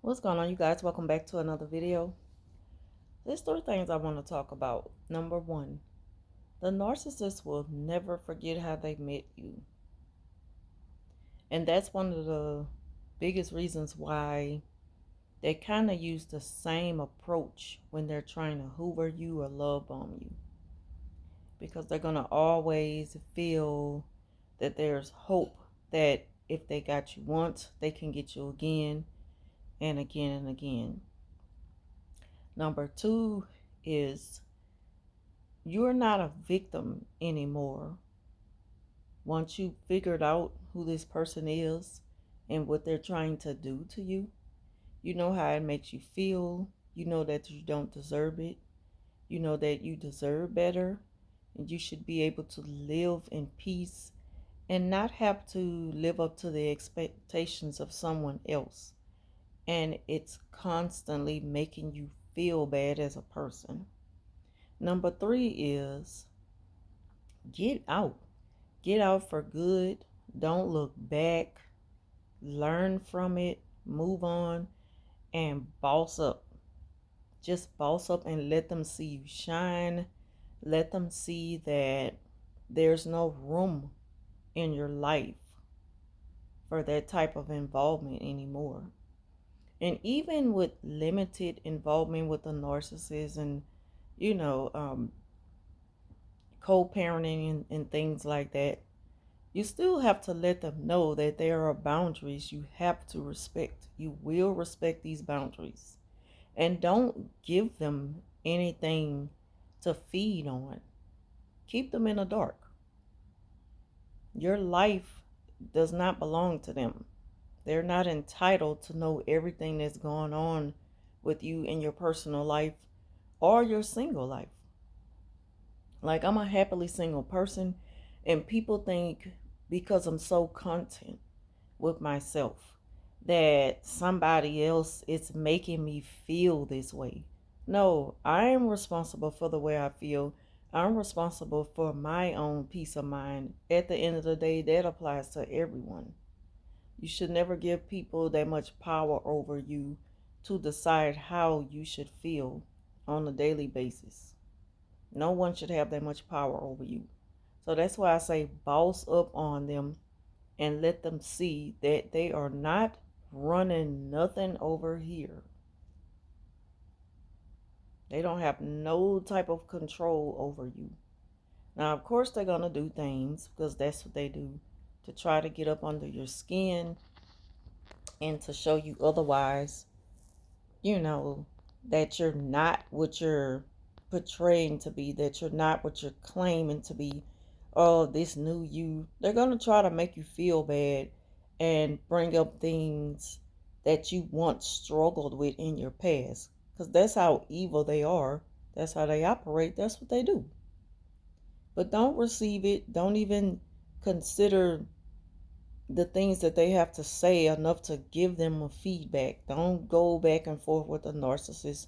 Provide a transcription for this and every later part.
What's going on, you guys? Welcome back to another video. There's three things I want to talk about. Number one, the narcissist will never forget how they met you. And that's one of the biggest reasons why they kind of use the same approach when they're trying to hoover you or love bomb you. Because they're going to always feel that there's hope that if they got you once, they can get you again and again and again. Number two is you're not a victim anymore. Once you figured out who this person is and what they're trying to do to you, you know how it makes you feel. You know that you don't deserve it. You know that you deserve better. And you should be able to live in peace and not have to live up to the expectations of someone else. And it's constantly making you feel bad as a person. Number three is get out. Get out for good. Don't look back. Learn from it. Move on and boss up. Just boss up and let them see you shine. Let them see that there's no room in your life for that type of involvement anymore. And even with limited involvement with a narcissist and, you know, co-parenting and things like that, you still have to let them know that there are boundaries you have to respect. You will respect these boundaries. And don't give them anything to feed on. Keep them in the dark. Your life does not belong to them. They're not entitled to know everything that's going on with you in your personal life or your single life. Like, I'm a happily single person, and people think because I'm so content with myself that somebody else is making me feel this way. No, I am responsible for the way I feel. I'm responsible for my own peace of mind. At the end of the day, that applies to everyone. You should never give people that much power over you to decide how you should feel on a daily basis. No one should have that much power over you. So that's why I say boss up on them and let them see that they are not running nothing over here. They don't have no type of control over you. Now, of course, they're going to do things because that's what they do to try to get up under your skin and to show you otherwise, you know, that you're not what you're portraying to be, that you're not what you're claiming to be. Oh, this new you. They're going to try to make you feel bad and bring up things that you once struggled with in your past. Because that's how evil they are. That's how they operate. That's what they do. But don't receive it. Don't even consider the things that they have to say enough to give them a feedback. Don't go back and forth with a narcissist.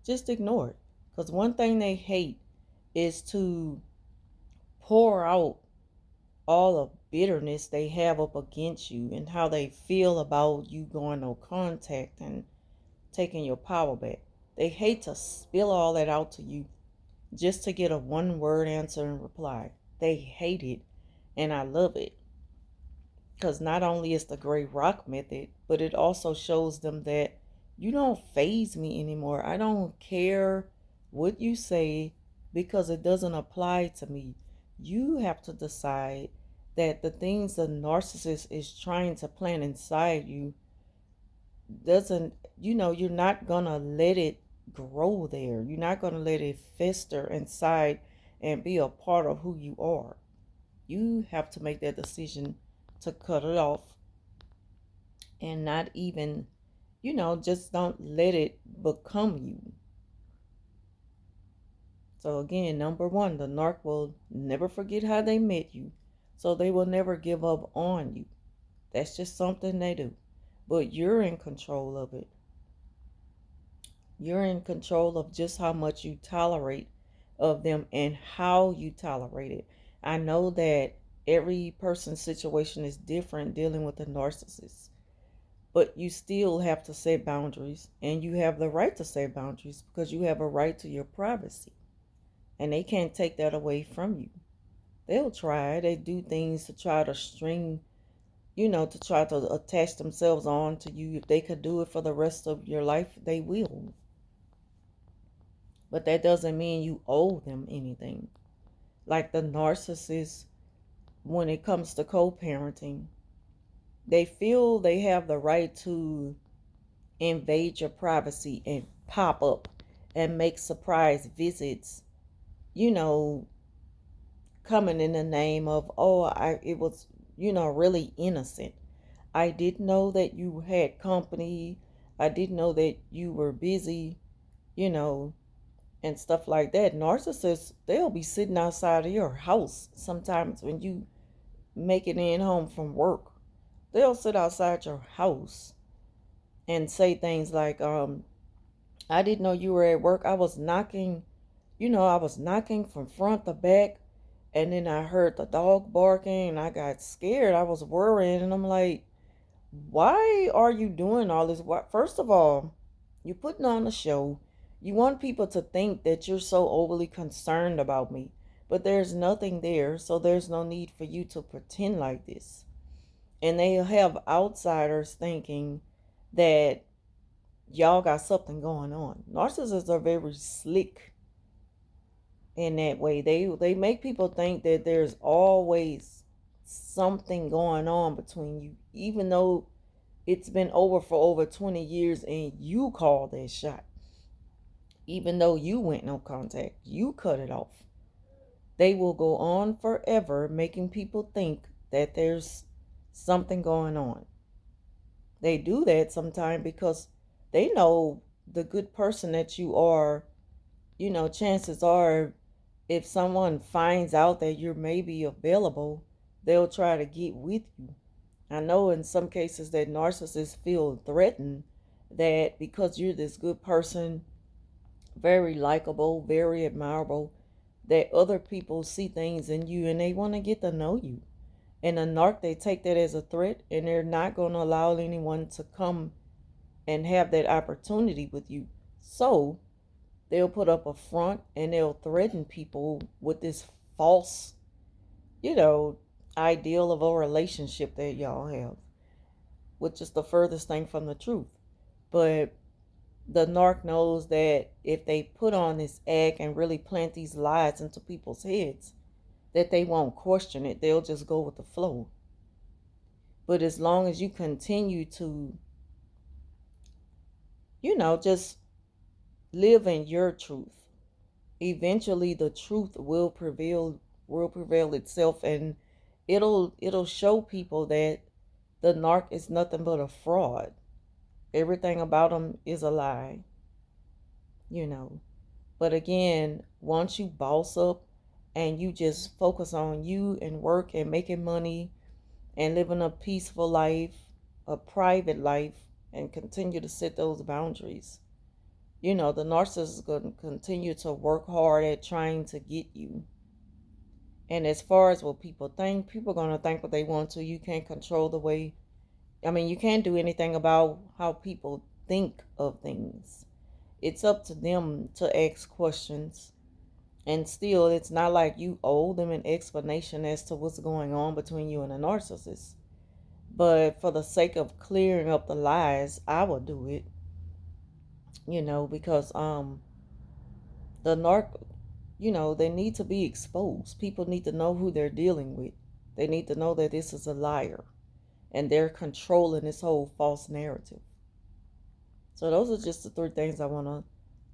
Just ignore it. Because one thing they hate is to pour out all the bitterness they have up against you and how they feel about you going no contact and taking your power back. They hate to spill all that out to you just to get a one word answer and reply. They hate it, and I love it. Because not only is the gray rock method, but it also shows them that you don't faze me anymore. I don't care what you say because it doesn't apply to me. You have to decide that the things the narcissist is trying to plant inside you doesn't, you're not going to let it grow there. You're not going to let it fester inside and be a part of who you are. You have to make that decision to cut it off and not even, just don't let it become you. So again, number one, the narc will never forget how they met you. So they will never give up on you. That's just something they do. But you're in control of it. You're in control of just how much you tolerate of them and how you tolerate it. I know that every person's situation is different dealing with a narcissist. But you still have to set boundaries, and you have the right to set boundaries because you have a right to your privacy, and they can't take that away from you. They'll try. They do things to try to string, to try to attach themselves on to you. If they could do it for the rest of your life, they will. But that doesn't mean you owe them anything. Like the narcissist, when it comes to co-parenting, they feel they have the right to invade your privacy and pop up and make surprise visits, you know, coming in the name of, it was, really innocent. I didn't know that you had company. I didn't know that you were busy, you know, and stuff like that. Narcissists, they'll be sitting outside of your house sometimes when you make it in home from work. They'll sit outside your house and say things like, I didn't know you were at work. I was knocking from front to back, and then I heard the dog barking and I got scared. I was worrying, and I'm like, why are you doing all this? First of all, you're putting on a show. You want people to think that you're so overly concerned about me, but there's nothing there, so there's no need for you to pretend like this. And they have outsiders thinking that y'all got something going on. Narcissists are very slick in that way. They make people think that there's always something going on between you, even though it's been over for over 20 years and you called that shot. Even though you went no contact, you cut it off. They will go on forever making people think that there's something going on. They do that sometimes because they know the good person that you are. Chances are, if someone finds out that you're maybe available, they'll try to get with you. I know in some cases that narcissists feel threatened that because you're this good person, very likable, very admirable, that other people see things in you and they want to get to know you. And a narc, they take that as a threat, and they're not going to allow anyone to come and have that opportunity with you. So they'll put up a front and they'll threaten people with this false, you know, ideal of a relationship that y'all have, which is the furthest thing from the truth. But the narc knows that if they put on this act and really plant these lies into people's heads, that they won't question it. They'll just go with the flow. But as long as you continue to, just live in your truth, eventually the truth will prevail itself, and it'll show people that the narc is nothing but a fraud. Everything about him is a lie, you know. But again, once you boss up and you just focus on you and work and making money and living a peaceful life, a private life, and continue to set those boundaries, the narcissist is going to continue to work hard at trying to get you. And as far as what people think, people are going to think what they want to. You can't control the way, you can't do anything about how people think of things. It's up to them to ask questions. And still, it's not like you owe them an explanation as to what's going on between you and a narcissist. But for the sake of clearing up the lies, I will do it. Because the narc, they need to be exposed. People need to know who they're dealing with. They need to know that this is a liar and they're controlling this whole false narrative. So those are just the three things I want to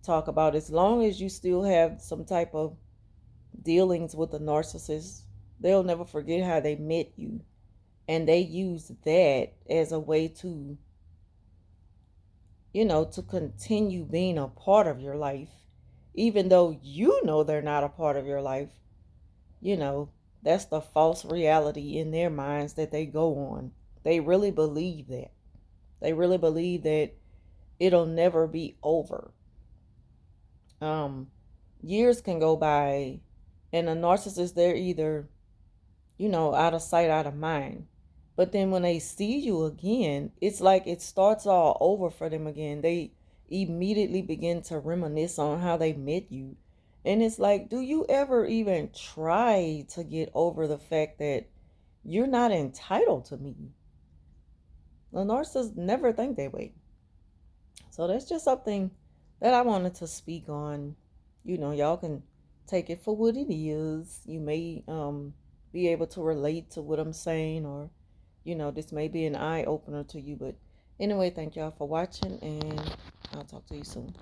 talk about. As long as you still have some type of dealings with a narcissist, they'll never forget how they met you. And they use that as a way to, to continue being a part of your life, even though they're not a part of your life. That's the false reality in their minds that they go on. They really believe that. They really believe that it'll never be over. Years can go by, and a narcissist, they're either, out of sight, out of mind. But then when they see you again, it's like it starts all over for them again. They immediately begin to reminisce on how they met you. And it's like, do you ever even try to get over the fact that you're not entitled to me? The narcissists never think that way. So that's just something that I wanted to speak on. Y'all can take it for what it is. You may be able to relate to what I'm saying, or this may be an eye opener to you. But anyway, thank y'all for watching, and I'll talk to you soon.